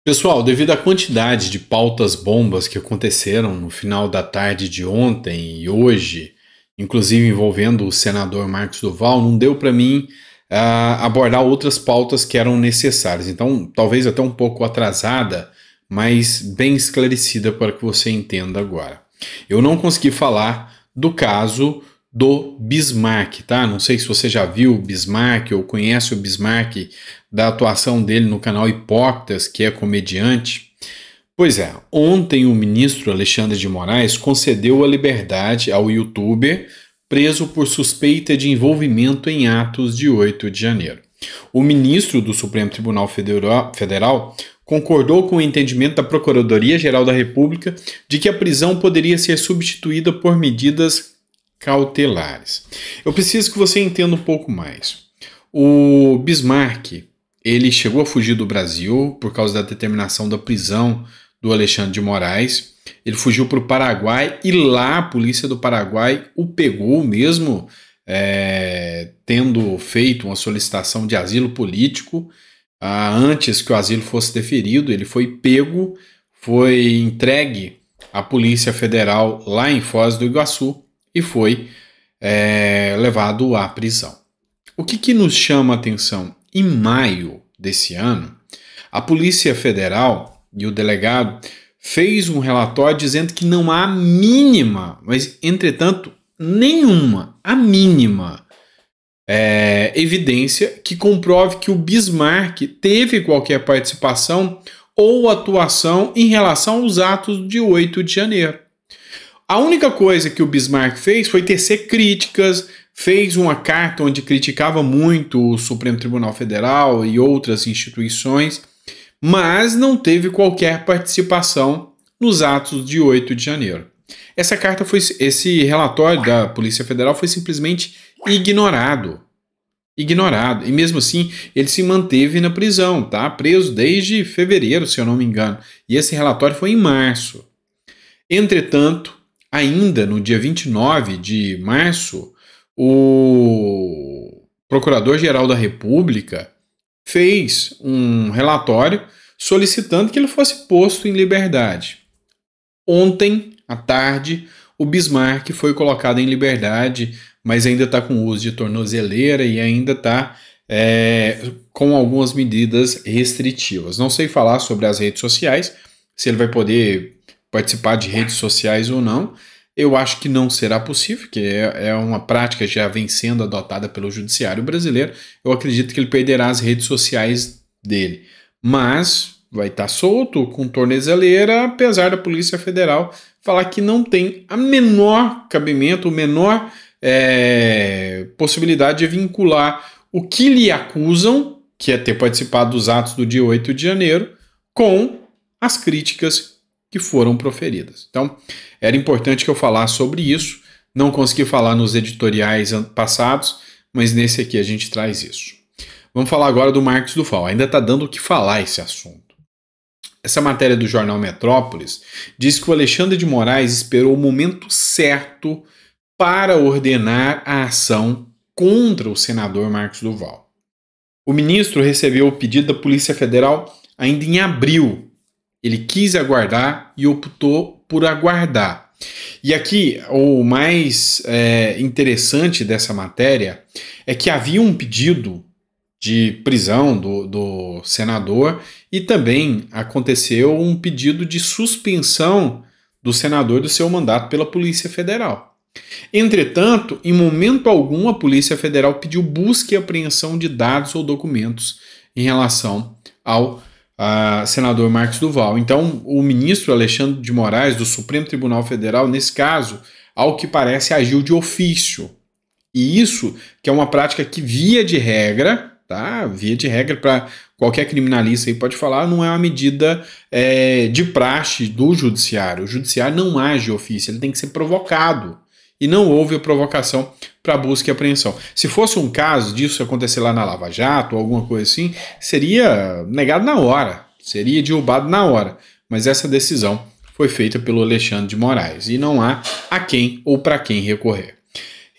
Pessoal, devido à quantidade de pautas bombas que aconteceram no final da tarde de ontem e hoje, inclusive envolvendo o senador Marcos Duval, não deu para mim abordar outras pautas que eram necessárias. Então, talvez até um pouco atrasada, mas bem esclarecida para que você entenda agora. Eu não consegui falar do caso do Bismarck, tá? Não sei se você já viu o Bismarck ou conhece o Bismarck da atuação dele no canal Hipócritas, que é comediante. Pois é, ontem o ministro Alexandre de Moraes concedeu a liberdade ao youtuber preso por suspeita de envolvimento em atos de 8 de janeiro. O ministro do Supremo Tribunal Federal concordou com o entendimento da Procuradoria-Geral da República de que a prisão poderia ser substituída por medidas cautelares. Eu preciso que você entenda um pouco mais. O Bismarck, ele chegou a fugir do Brasil por causa da determinação da prisão do Alexandre de Moraes. Ele fugiu para o Paraguai e lá a polícia do Paraguai o pegou mesmo, tendo feito uma solicitação de asilo político. Antes que o asilo fosse deferido, ele foi pego, foi entregue à Polícia Federal lá em Foz do Iguaçu e foi levado à prisão. O que nos chama a atenção? Em maio desse ano, a Polícia Federal e o delegado fez um relatório dizendo que não há mínima, mas entretanto nenhuma, a mínima evidência que comprove que o Bismarck teve qualquer participação ou atuação em relação aos atos de 8 de janeiro. A única coisa que o Bismarck fez foi tecer críticas, fez uma carta onde criticava muito o Supremo Tribunal Federal e outras instituições, mas não teve qualquer participação nos atos de 8 de janeiro. Esse relatório da Polícia Federal foi simplesmente ignorado. E mesmo assim, ele se manteve na prisão, tá? Preso desde fevereiro, se eu não me engano. E esse relatório foi em março. Entretanto, ainda no dia 29 de março, o Procurador-Geral da República fez um relatório solicitando que ele fosse posto em liberdade. Ontem, à tarde, o Bismarck foi colocado em liberdade, mas ainda está com uso de tornozeleira e ainda está com algumas medidas restritivas. Não sei falar sobre as redes sociais, se ele vai poder participar de redes sociais ou não. Eu acho que não será possível, porque é uma prática que já vem sendo adotada pelo judiciário brasileiro. Eu acredito que ele perderá as redes sociais dele. Mas vai estar solto com tornozeleira, apesar da Polícia Federal falar que não tem a menor cabimento, a menor possibilidade de vincular o que lhe acusam, que é ter participado dos atos do dia 8 de janeiro, com as críticas que foram proferidas. Então, era importante que eu falasse sobre isso. Não consegui falar nos editoriais passados, mas nesse aqui a gente traz isso. Vamos falar agora do Marcos Duval. Ainda está dando o que falar esse assunto. Essa matéria do jornal Metrópolis diz que o Alexandre de Moraes esperou o momento certo para ordenar a ação contra o senador Marcos Duval. O ministro recebeu o pedido da Polícia Federal ainda em abril. Ele quis aguardar e optou por aguardar. E aqui, o mais interessante dessa matéria é que havia um pedido de prisão do senador e também aconteceu um pedido de suspensão do senador do seu mandato pela Polícia Federal. Entretanto, em momento algum, a Polícia Federal pediu busca e apreensão de dados ou documentos em relação ao senador Marcos Duval. Então, o ministro Alexandre de Moraes, do Supremo Tribunal Federal, nesse caso, ao que parece, agiu de ofício. E isso, que é uma prática que, via de regra, tá? Via de regra, para qualquer criminalista aí pode falar, não é uma medida de praxe do judiciário. O judiciário não age de ofício, ele tem que ser provocado. E não houve a provocação para busca e apreensão. Se fosse um caso disso acontecer lá na Lava Jato ou alguma coisa assim, seria negado na hora, seria derrubado na hora. Mas essa decisão foi feita pelo Alexandre de Moraes e não há a quem ou para quem recorrer.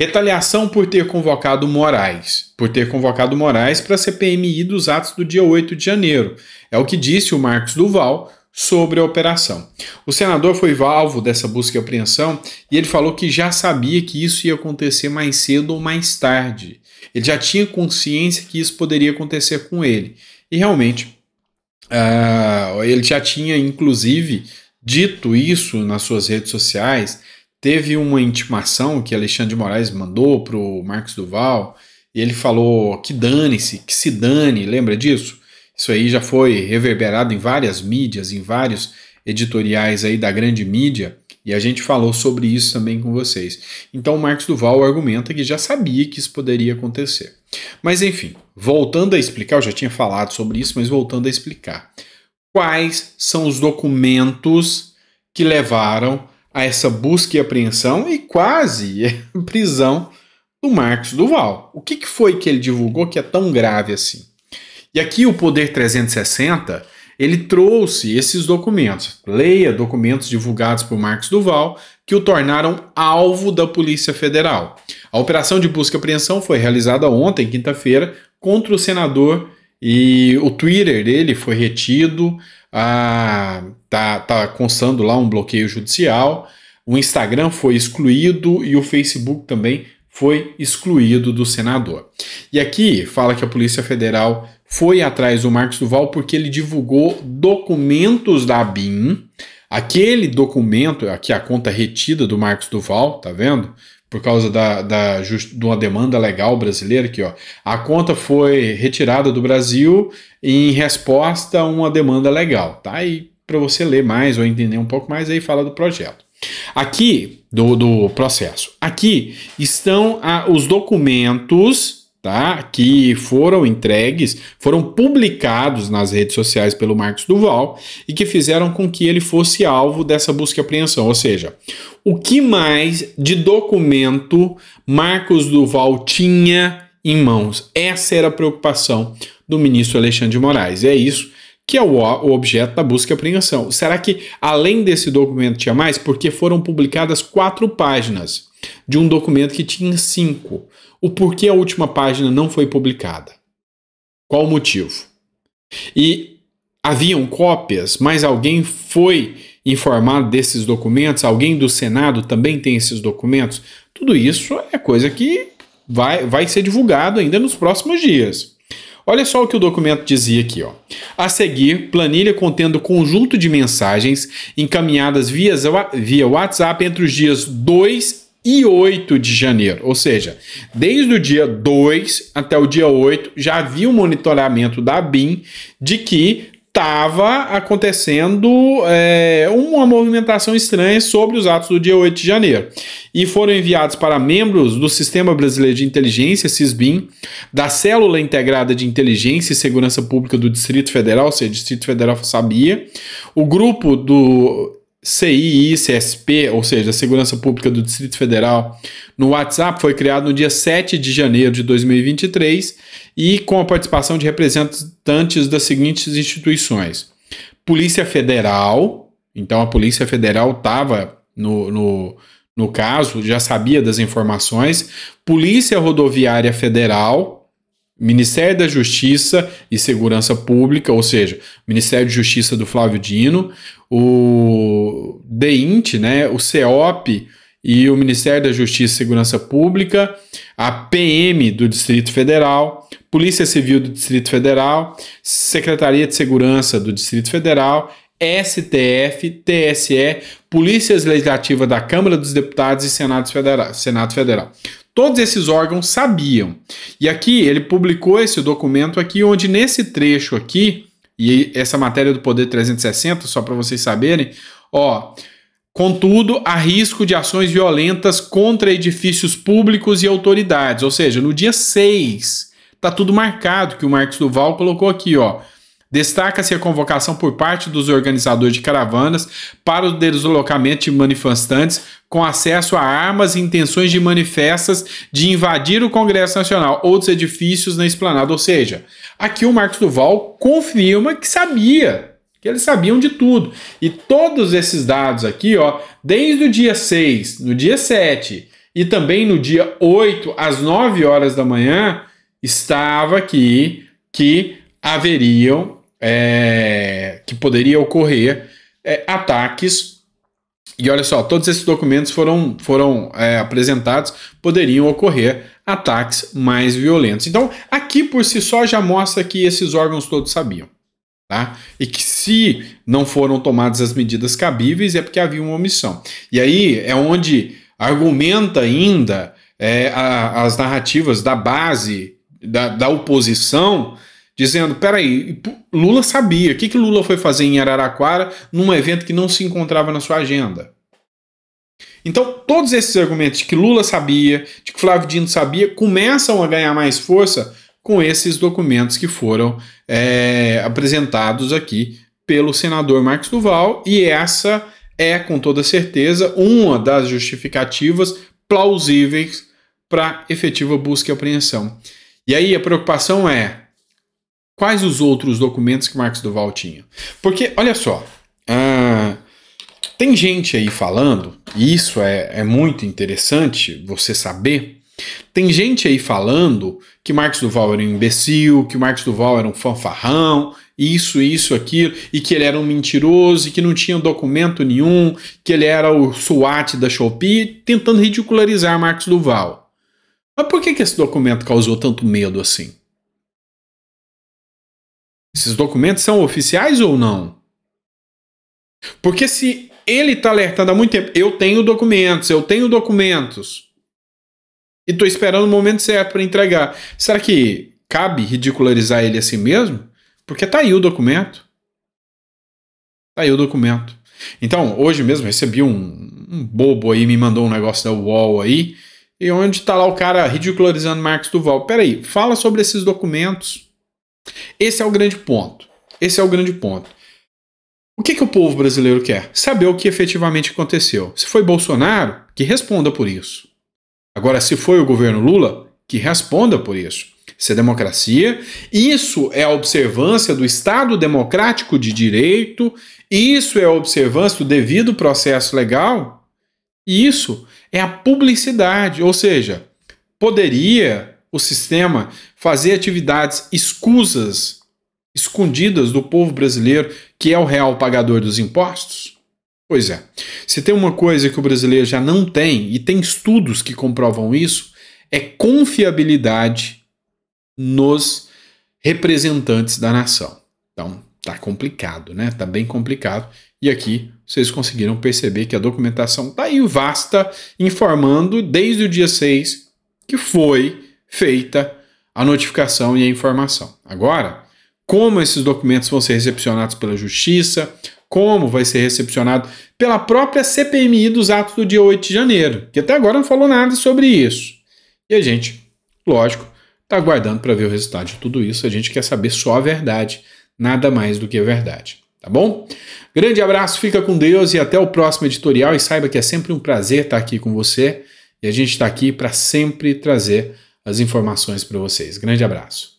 Retaliação por ter convocado Moraes. Por ter convocado Moraes para a CPMI dos atos do dia 8 de janeiro. É o que disse o Marcos Duval sobre a operação. O senador foi alvo dessa busca e apreensão e ele falou que já sabia que isso ia acontecer mais cedo ou mais tarde. Ele já tinha consciência que isso poderia acontecer com ele. E realmente, ele já tinha, inclusive, dito isso nas suas redes sociais. Teve uma intimação que Alexandre de Moraes mandou para o Marcos Duval, e ele falou que dane-se, que se dane, lembra disso? Isso aí já foi reverberado em várias mídias, em vários editoriais aí da grande mídia, e a gente falou sobre isso também com vocês. Então o Marcos Duval argumenta que já sabia que isso poderia acontecer. Mas enfim, voltando a explicar, eu já tinha falado sobre isso, mas voltando a explicar. Quais são os documentos que levaram a essa busca e apreensão e quase prisão do Marcos Duval? O que foi que ele divulgou que é tão grave assim? E aqui o Poder 360, ele trouxe esses documentos. Leia documentos divulgados por Marcos Duval que o tornaram alvo da Polícia Federal. A operação de busca e apreensão foi realizada ontem, quinta-feira, contra o senador, e o Twitter dele foi retido. Tá constando lá um bloqueio judicial, o Instagram foi excluído e o Facebook também foi excluído do senador. E aqui fala que a Polícia Federal foi atrás do Marcos Duval porque ele divulgou documentos da ABIN, aquele documento, aqui a conta retida do Marcos Duval, tá vendo? Por causa de uma demanda legal brasileira aqui, ó. A conta foi retirada do Brasil em resposta a uma demanda legal, tá? E para você ler mais ou entender um pouco mais, aí fala do projeto. Aqui, do processo. Aqui estão os documentos, tá? Que foram entregues, foram publicados nas redes sociais pelo Marcos Duval e que fizeram com que ele fosse alvo dessa busca e apreensão. Ou seja, o que mais de documento Marcos Duval tinha em mãos? Essa era a preocupação do ministro Alexandre de Moraes. É isso que é o objeto da busca e apreensão. Será que além desse documento tinha mais? Porque foram publicadas 4 páginas de um documento que tinha 5. O porquê a última página não foi publicada? Qual o motivo? E haviam cópias, mas alguém foi informado desses documentos? Alguém do Senado também tem esses documentos? Tudo isso é coisa que vai ser divulgado ainda nos próximos dias. Olha só o que o documento dizia aqui, ó. A seguir, planilha contendo conjunto de mensagens encaminhadas via WhatsApp entre os dias 2 e 8 de janeiro. Ou seja, desde o dia 2 até o dia 8 já havia um monitoramento da ABIN de que estava acontecendo uma movimentação estranha sobre os atos do dia 8 de janeiro. E foram enviados para membros do Sistema Brasileiro de Inteligência, SISBIN, da Célula Integrada de Inteligência e Segurança Pública do Distrito Federal, ou seja, o Distrito Federal sabia, o grupo do CII-CSP, ou seja, a Segurança Pública do Distrito Federal, no WhatsApp, foi criado no dia 7 de janeiro de 2023 e com a participação de representantes das seguintes instituições. Polícia Federal, então a Polícia Federal estava no caso, já sabia das informações, Polícia Rodoviária Federal, Ministério da Justiça e Segurança Pública, ou seja, Ministério de Justiça do Flávio Dino, o DEINT, né, o CEOP e o Ministério da Justiça e Segurança Pública, a PM do Distrito Federal, Polícia Civil do Distrito Federal, Secretaria de Segurança do Distrito Federal, STF, TSE, Polícias Legislativas da Câmara dos Deputados e Senado Federal. Todos esses órgãos sabiam. E aqui ele publicou esse documento aqui, onde nesse trecho aqui, e essa matéria do Poder 360, só para vocês saberem, ó, contudo, há risco de ações violentas contra edifícios públicos e autoridades. Ou seja, no dia 6, tá tudo marcado que o Marcos Duval colocou aqui, ó. Destaca-se a convocação por parte dos organizadores de caravanas para o deslocamento de manifestantes com acesso a armas e intenções de manifestas de invadir o Congresso Nacional, outros edifícios na esplanada. Ou seja, aqui o Marcos Duval confirma que sabia, que eles sabiam de tudo. E todos esses dados aqui, ó, desde o dia 6, no dia 7 E também no dia 8, às 9 horas da manhã, estava aqui que haveriam, que poderia ocorrer ataques. E olha só, todos esses documentos foram apresentados, poderiam ocorrer ataques mais violentos. Então, aqui por si só já mostra que esses órgãos todos sabiam. Tá? E que se não foram tomadas as medidas cabíveis é porque havia uma omissão. E aí é onde argumenta ainda as narrativas da base, da oposição, dizendo, peraí, Lula sabia. O que Lula foi fazer em Araraquara num evento que não se encontrava na sua agenda? Então, todos esses argumentos de que Lula sabia, de que Flávio Dino sabia, começam a ganhar mais força com esses documentos que foram apresentados aqui pelo senador Marcos Duval, e essa é, com toda certeza, uma das justificativas plausíveis para efetiva busca e apreensão. E aí a preocupação é, quais os outros documentos que Marcos Duval tinha? Porque, olha só, tem gente aí falando, e isso é muito interessante você saber, tem gente aí falando que Marcos Duval era um imbecil, que Marcos Duval era um fanfarrão, isso, aquilo, e que ele era um mentiroso, e que não tinha documento nenhum, que ele era o SWAT da Shopee, tentando ridicularizar Marcos Duval. Mas por que esse documento causou tanto medo assim? Esses documentos são oficiais ou não? Porque se ele está alertando há muito tempo, eu tenho documentos, e estou esperando o momento certo para entregar. Será que cabe ridicularizar ele assim mesmo? Porque tá aí o documento. Então, hoje mesmo recebi um bobo aí, me mandou um negócio da UOL aí, e onde tá lá o cara ridicularizando Marcos Duval. Peraí, fala sobre esses documentos. Esse é o grande ponto. O que o povo brasileiro quer? Saber o que efetivamente aconteceu. Se foi Bolsonaro, que responda por isso. Agora, se foi o governo Lula, que responda por isso. Isso é democracia, isso é a observância do Estado democrático de direito, isso é a observância do devido processo legal, e isso é a publicidade, ou seja, poderia o sistema fazer atividades escusas, escondidas do povo brasileiro, que é o real pagador dos impostos? Pois é, se tem uma coisa que o brasileiro já não tem, e tem estudos que comprovam isso, é confiabilidade nos representantes da nação. Então, tá complicado, né? Tá bem complicado. E aqui vocês conseguiram perceber que a documentação tá aí vasta, informando desde o dia 6 que foi feita a notificação e a informação. Agora, como esses documentos vão ser recepcionados pela Justiça, como vai ser recepcionado pela própria CPMI dos atos do dia 8 de janeiro, que até agora não falou nada sobre isso. E a gente, lógico, está aguardando para ver o resultado de tudo isso. A gente quer saber só a verdade, nada mais do que a verdade. Tá bom? Grande abraço, fica com Deus e até o próximo editorial. E saiba que é sempre um prazer estar aqui com você. E a gente está aqui para sempre trazer as informações para vocês. Grande abraço.